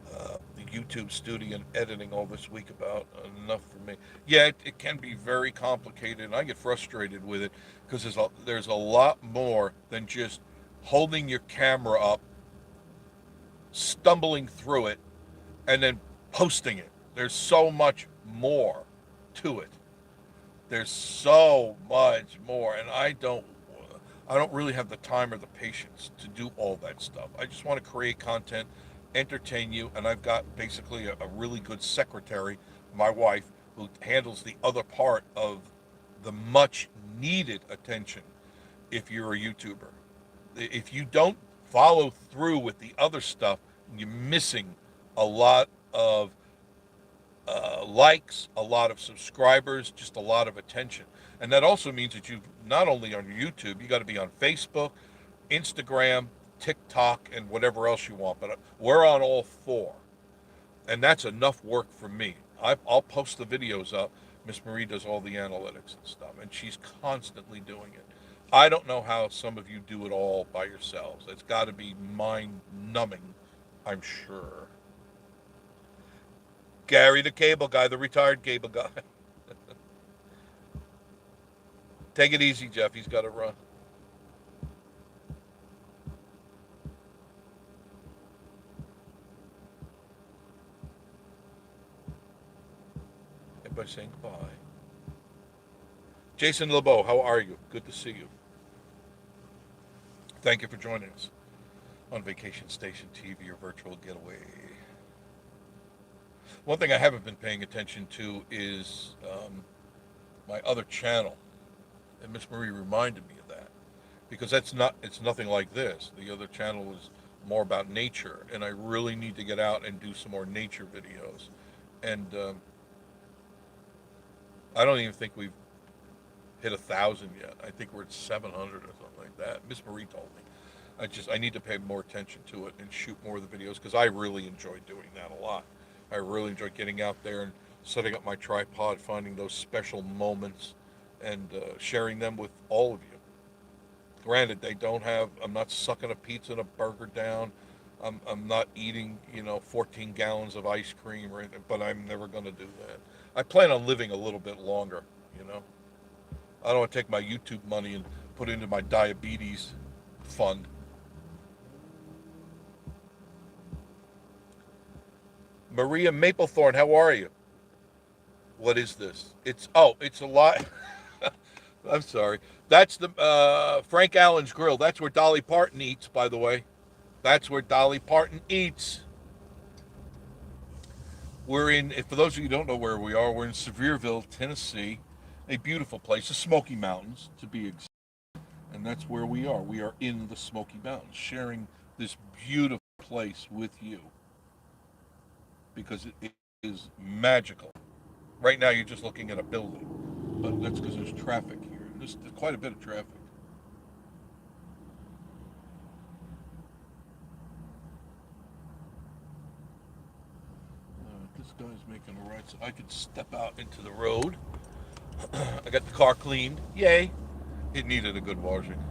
Speaker 1: the YouTube studio and editing all this week about. Enough for me. Yeah, it can be very complicated, and I get frustrated with it because there's a lot more than just holding your camera up, stumbling through it, and then posting it. There's so much more to it. There's so much more, and I don't really have the time or the patience to do all that stuff. I just want to create content, entertain you, and I've got basically a really good secretary, my wife, who handles the other part of the much needed attention if you're a YouTuber. If you don't follow through with the other stuff, you're missing a lot of likes, a lot of subscribers, just a lot of attention. And that also means that you not only on YouTube, you got to be on Facebook, Instagram, TikTok, and whatever else you want. But we're on all four, and that's enough work for me. I'll post the videos up. Miss Marie does all the analytics and stuff, and she's constantly doing it. I don't know how some of you do it all by yourselves. It's got to be mind-numbing, I'm sure. Gary, the cable guy, the retired cable guy. Take it easy, Jeff. He's got to run. Everybody saying goodbye. Jason LeBeau, how are you? Good to see you. Thank you for joining us on Vacation Station TV, your virtual getaway. One thing I haven't been paying attention to is my other channel, and Miss Marie reminded me of that because it's nothing like this. The other channel is more about nature, and I really need to get out and do some more nature videos. And I don't even think we've hit 1,000 yet. I think we're at 700 or something like that. Miss Marie told me. I need to pay more attention to it and shoot more of the videos because I really enjoy doing that a lot. I really enjoy getting out there and setting up my tripod, finding those special moments, and sharing them with all of you. Granted, I'm not sucking a pizza and a burger down. I'm not eating, 14 gallons of ice cream or anything, but I'm never going to do that. I plan on living a little bit longer, I don't want to take my YouTube money and put it into my diabetes fund. Maria Maplethorne, how are you? What is this? It's a lot. I'm sorry. That's the Frank Allen's Grill. That's where Dolly Parton eats, by the way. That's where Dolly Parton eats. For those of you who don't know where we are, we're in Sevierville, Tennessee. A beautiful place, the Smoky Mountains, to be exact. And that's where we are. We are in the Smoky Mountains, sharing this beautiful place with you. Because it is magical. Right now, you're just looking at a building. But that's because there's traffic here. There's quite a bit of traffic. This guy's making a right, so I could step out into the road. I got the car cleaned. Yay. It needed a good washing.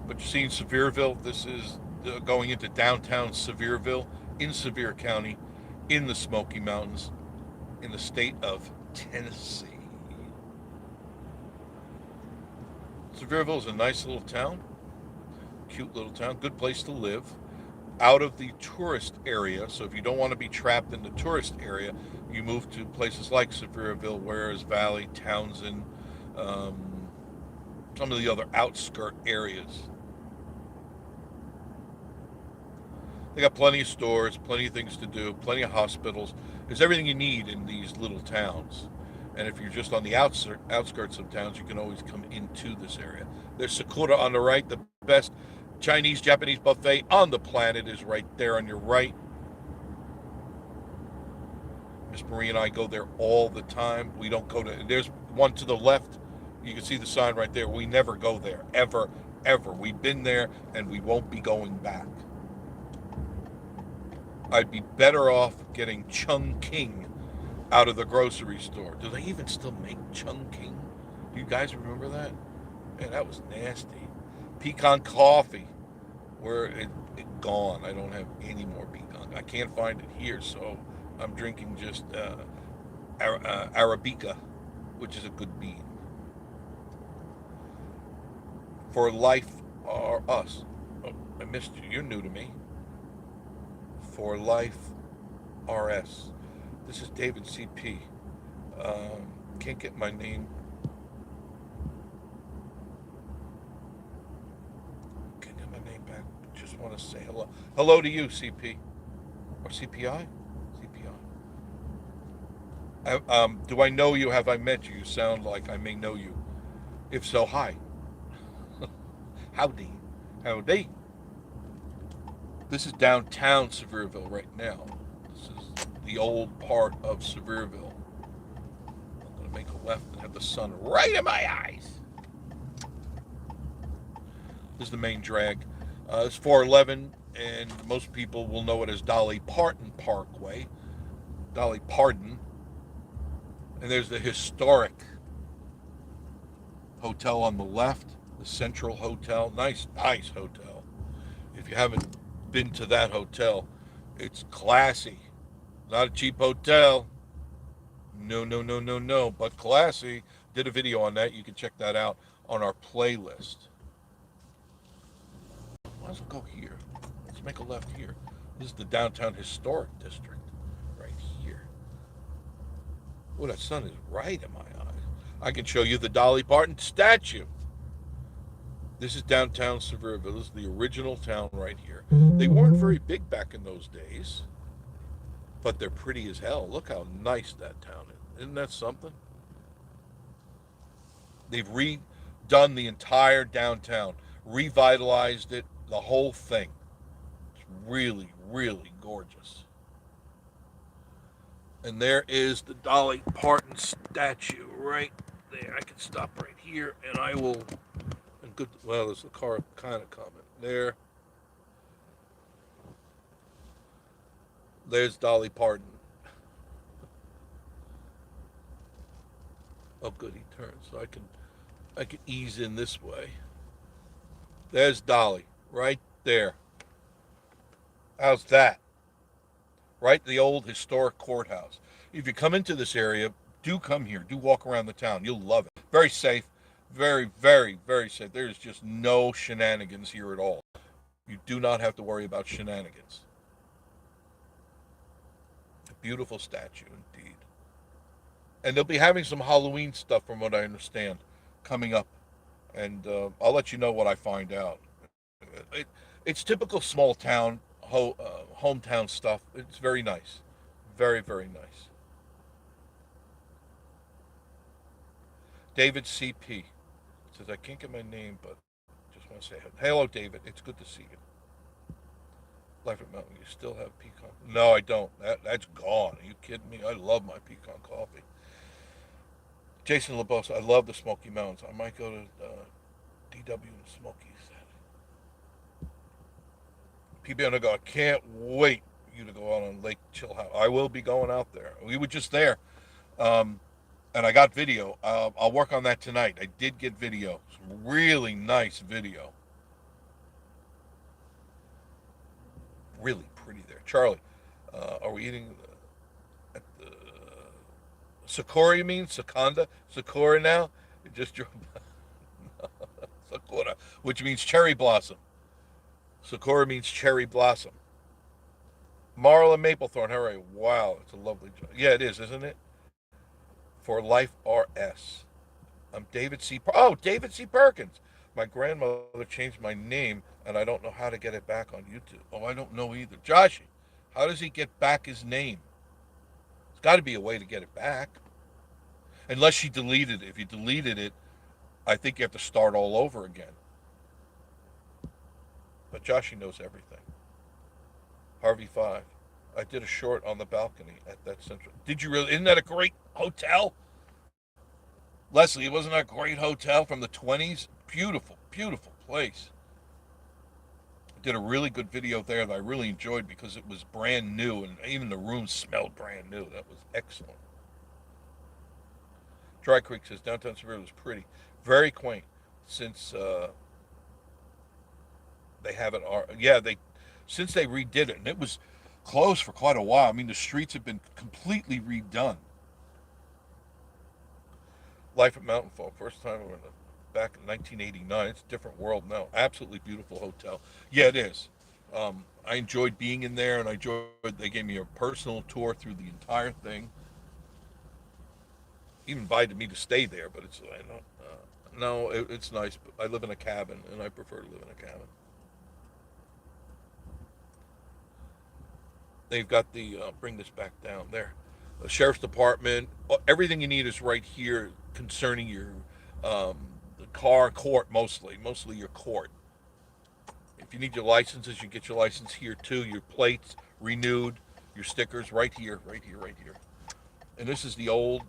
Speaker 1: But you're seeing Sevierville. This is going into downtown Sevierville in Sevier County in the Smoky Mountains in the state of Tennessee. Sevierville is a nice little town. Cute little town. Good place to live. Out of the tourist area. So if you don't want to be trapped in the tourist area, you move to places like Sevierville, Wareh's Valley, Townsend, some of the other outskirt areas. They got plenty of stores, plenty of things to do, plenty of hospitals. There's everything you need in these little towns. And if you're just on the outskirts of towns, you can always come into this area. There's Sakura on the right, the best Chinese, Japanese buffet on the planet is right there on your right. Miss Marie and I go there all the time. We don't go to, there's one to the left. You can see the sign right there. We never go there, ever, ever. We've been there and we won't be going back. I'd be better off getting Chungking out of the grocery store. Do they even still make Chungking? Do you guys remember that? Man, that was nasty. Pecan coffee, where gone. I don't have any more pecan. I can't find it here, so I'm drinking just Arabica, which is a good bean. For life or us. Oh, I missed you. You're new to me. For life RS. This is David CP. Can't get my name. Can't get my name back. Just want to say hello. Hello to you, CP. Or CPI? CPI. Do I know you? Have I met you? You sound like I may know you. If so, hi. Howdy. Howdy. This is downtown Sevierville right now. This is the old part of Sevierville. I'm going to make a left and have the sun right in my eyes. This is the main drag. It's 411, and most people will know it as Dolly Parton Parkway. Dolly Parton. And there's the historic hotel on the left, the Central Hotel. Nice hotel. If you haven't been to that hotel, it's classy. Not a cheap hotel. No, but classy. Did a video on that. You can check that out on our playlist. Let's go here. Let's make a left here. This is the downtown historic district right here. Oh, that sun is right in my eyes. I can show you the Dolly Parton statue. This is downtown Sevierville. This is the original town right here. They weren't very big back in those days, but they're pretty as hell. Look how nice that town is. Isn't that something? They've redone the entire downtown, revitalized it, the whole thing. It's really, really gorgeous. And there is the Dolly Parton statue right there. I can stop right here, and I will. And good. Well, there's a car kind of coming there. There's Dolly Parton. Oh, good, he turned, so I can ease in this way. There's Dolly, right there. How's that? Right, the old historic courthouse. If you come into this area, do come here. Do walk around the town. You'll love it. Very safe. Very, very, very safe. There's just no shenanigans here at all. You do not have to worry about shenanigans. A beautiful statue indeed. And they'll be having some Halloween stuff, from what I understand, coming up. And I'll let you know what I find out. It's typical small town, hometown stuff. It's very nice. Very, very nice. David CP says, I can't get my name, but just want to say hello, David. It's good to see you. Life at Mountain, you still have pecan? No, I don't. That's gone. Are you kidding me? I love my pecan coffee. Jason LeBos, I love the Smoky Mountains. I might go to DW and Smokies. PB on go, I can't wait for you to go out on Lake Chilhouse. I will be going out there. We were just there. And I got video. I'll work on that tonight. I did get video. Some really nice video. Really pretty there. Charlie, are we eating at the Sakura, you mean? Sakanda? Sakura now? It just drove Sakura, which means cherry blossom. Sakura means cherry blossom. Marla Maplethorne, how are you? Wow, it's a lovely job. Yeah, it is, isn't it? For Life RS. I'm David C. David C. Perkins. My grandmother changed my name, and I don't know how to get it back on YouTube. Oh, I don't know either. Joshy, how does he get back his name? There's got to be a way to get it back. Unless she deleted it. If you deleted it, I think you have to start all over again. But Joshy knows everything. Harvey 5. I did a short on the balcony at that central. Did you really? Isn't that a great hotel? Leslie, it wasn't a great hotel from the 20s? Beautiful, beautiful place. I did a really good video there that I really enjoyed because it was brand new, and even the room smelled brand new. That was excellent. Dry Creek says downtown Sevierville was pretty. Very quaint since they have it. Yeah, since they redid it, and it was closed for quite a while. I mean, the streets have been completely redone. Life at Mountain Fall, first time back in 1989. It's a different world now. Absolutely beautiful hotel. Yeah, it is. I enjoyed being in there, and I enjoyed. They gave me a personal tour through the entire thing. Even invited me to stay there, but it's I don't. No, it's nice. But I live in a cabin, and I prefer to live in a cabin. They've got the bring this back down there. The sheriff's department. Everything you need is right here concerning your um, the car court mostly your court. If you need your licenses, you get your license here too. Your plates renewed, your stickers right here, right here, right here. And this is the old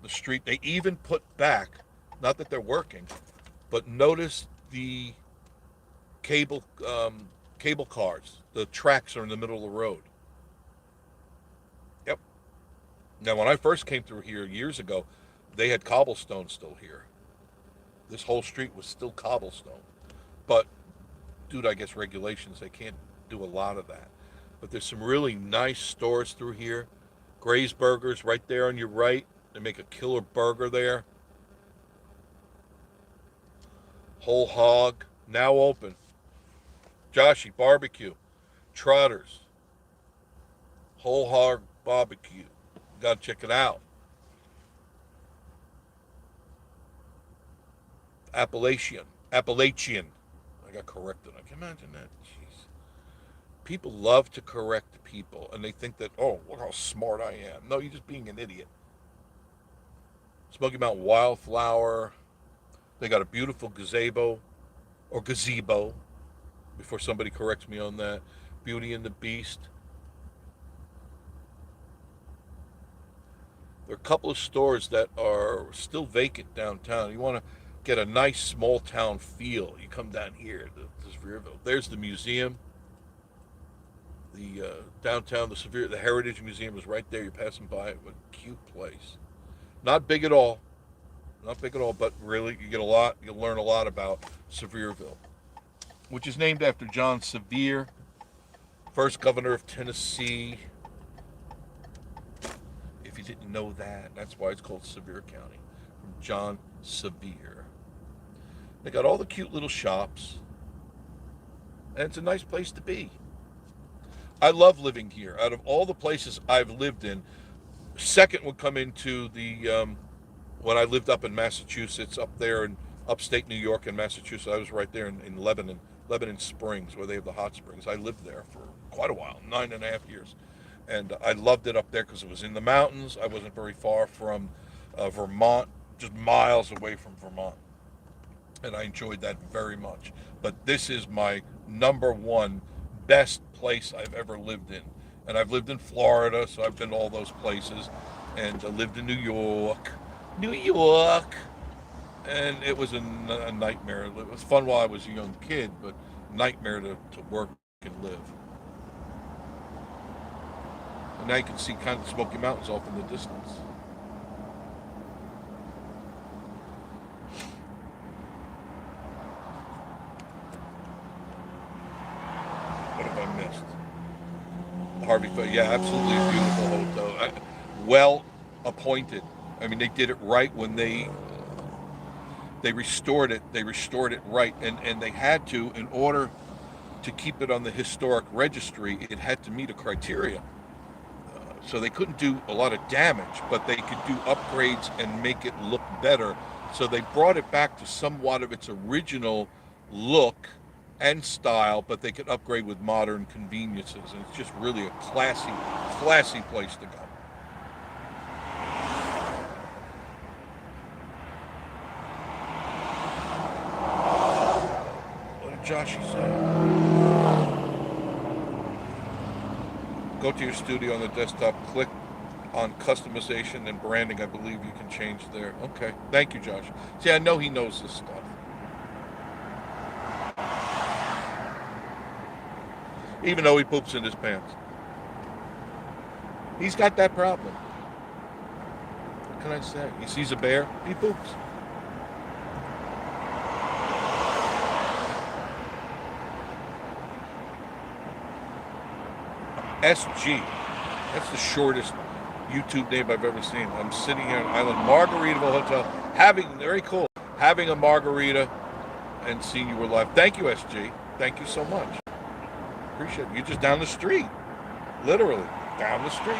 Speaker 1: the street. They even put back, not that they're working, but notice the cable cable cars. The tracks are in the middle of the road. Yep. Now, when I first came through here years ago, they had cobblestone still here. This whole street was still cobblestone. But due to, I guess, regulations, they can't do a lot of that. But there's some really nice stores through here. Gray's Burgers right there on your right. They make a killer burger there. Whole Hog, now open. Joshy Barbecue. Trotters. Whole Hog Barbecue. Gotta check it out. Appalachian. I got corrected. I can imagine that. Jeez. People love to correct people, and they think that, oh, look how smart I am. No, you're just being an idiot. Smoky Mountain Wildflower. They got a beautiful gazebo, before somebody corrects me on that. Beauty and the Beast. There are a couple of stores that are still vacant downtown. You want to get a nice small town feel. You come down here to Sevierville. There's the museum. The downtown, the Heritage Museum is right there. You're passing by it. What a cute place. Not big at all. Not big at all, but really you get a lot. You'll learn a lot about Sevierville, which is named after John Sevier, first governor of Tennessee. If you didn't know that, that's why it's called Sevier County, from John Sevier. They got all the cute little shops, and it's a nice place to be. I love living here. Out of all the places I've lived in, second would come into the when I lived up in Massachusetts, up there in upstate New York and Massachusetts. I was right there in Lebanon Springs, where they have the hot springs. I lived there for quite a while, 9.5 years. And I loved it up there because it was in the mountains. I wasn't very far from Vermont, just miles away from Vermont. And I enjoyed that very much. But this is my number one best place I've ever lived in. And I've lived in Florida, so I've been to all those places. And I lived in New York. And it was a nightmare. It was fun while I was a young kid, but nightmare to work and live. And now you can see kind of the Smoky Mountains off in the distance. What have I missed? Harvey, yeah, absolutely beautiful hotel. Well appointed. I mean, they did it right when they restored it. They restored it right, and they had to, in order to keep it on the historic registry, it had to meet a criteria. So they couldn't do a lot of damage, but they could do upgrades and make it look better. So they brought it back to somewhat of its original look and style, but they could upgrade with modern conveniences. And it's just really a classy place to go. What did Joshy say? Go to your studio on the desktop, click on customization and branding. I believe you can change there. Okay. Thank you, Josh. See, I know he knows this stuff. Even though he poops in his pants. He's got that problem. What can I say? He sees a bear, he poops. SG. That's the shortest YouTube name I've ever seen. I'm sitting here in Island Margaritaville Hotel, very cool, having a margarita and seeing you were live. Thank you, SG. Thank you so much. Appreciate it. You're just down the street. Literally, down the street.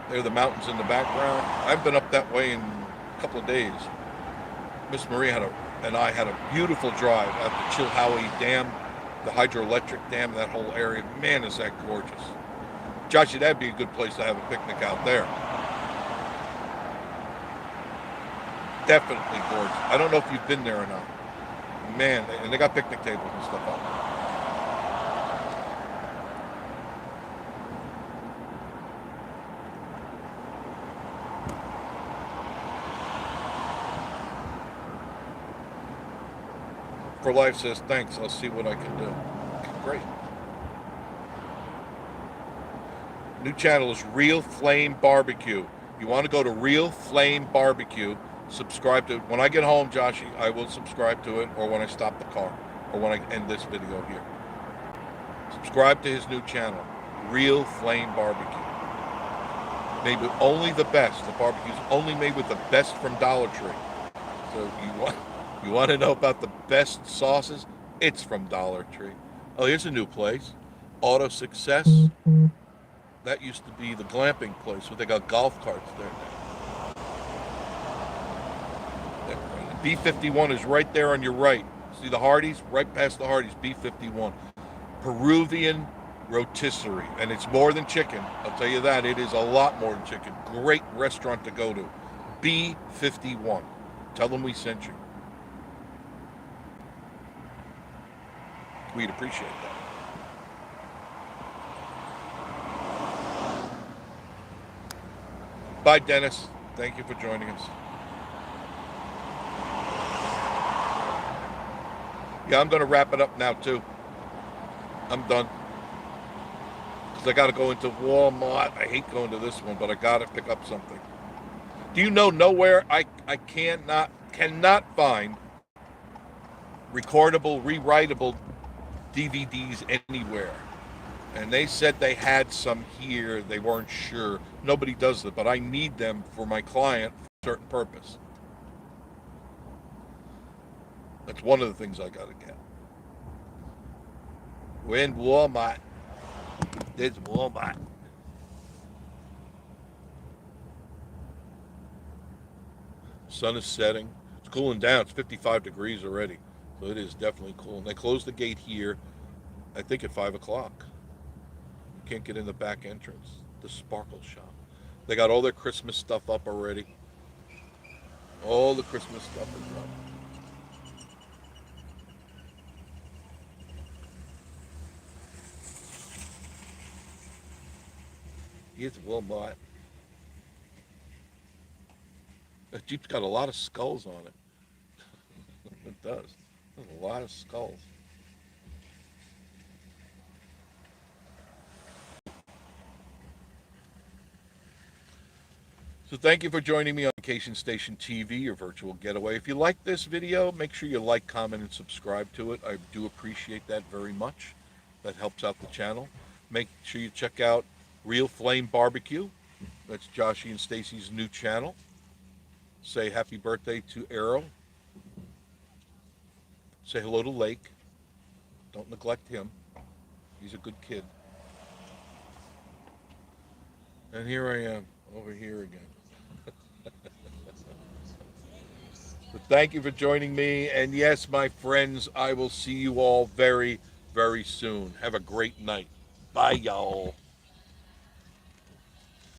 Speaker 1: There are the mountains in the background. I've been up that way in a couple of days. Miss Marie and I had a beautiful drive at the Chilhowie Dam, the hydroelectric dam, that whole area. Man, is that gorgeous. Joshy, that'd be a good place to have a picnic out there. Definitely gorgeous. I don't know if you've been there or not. Man, and they got picnic tables and stuff up. For Life says, thanks, I'll see what I can do. Great. New channel is Real Flame Barbecue. You want to go to Real Flame Barbecue, subscribe to it. When I get home, Joshy, I will subscribe to it, or when I stop the car, or when I end this video here. Subscribe to his new channel, Real Flame Barbecue. Made with only the best. The barbecue's only made with the best from Dollar Tree. So you want to know about the best sauces? It's from Dollar Tree. Oh, here's a new place, Auto Success. That used to be the glamping place, where they got golf carts there now. B51 is right there on your right. See the Hardee's? Right past the Hardee's, B51. Peruvian rotisserie. And it's more than chicken. I'll tell you that. It is a lot more than chicken. Great restaurant to go to. B51. Tell them we sent you. We'd appreciate that. Bye, Dennis. Thank you for joining us. Yeah, I'm going to wrap it up now, too. I'm done. Because I got to go into Walmart. I hate going to this one, but I got to pick up something. Do you know nowhere I cannot find recordable, rewritable DVDs anywhere? And they said they had some here. They weren't sure. Nobody does it, but I need them for my client for a certain purpose. That's one of the things I got to get. We're in Walmart. There's Walmart. Sun is setting. It's cooling down. It's 55 degrees already. So it is definitely cool. And they closed the gate here, I think at 5 o'clock. You can't get in the back entrance. The Sparkle Shop. They got all their Christmas stuff up already. All the Christmas stuff is up. Here's Walmart. That Jeep's got a lot of skulls on it. It does. There's a lot of skulls. So thank you for joining me on Vacation Station TV, your virtual getaway. If you like this video, make sure you like, comment, and subscribe to it. I do appreciate that very much. That helps out the channel. Make sure you check out Real Flame Barbecue. That's Joshy and Stacy's new channel. Say happy birthday to Arrow. Say hello to Lake. Don't neglect him. He's a good kid. And here I am, over here again. But thank you for joining me. And yes, my friends, I will see you all very, very soon. Have a great night. Bye, y'all.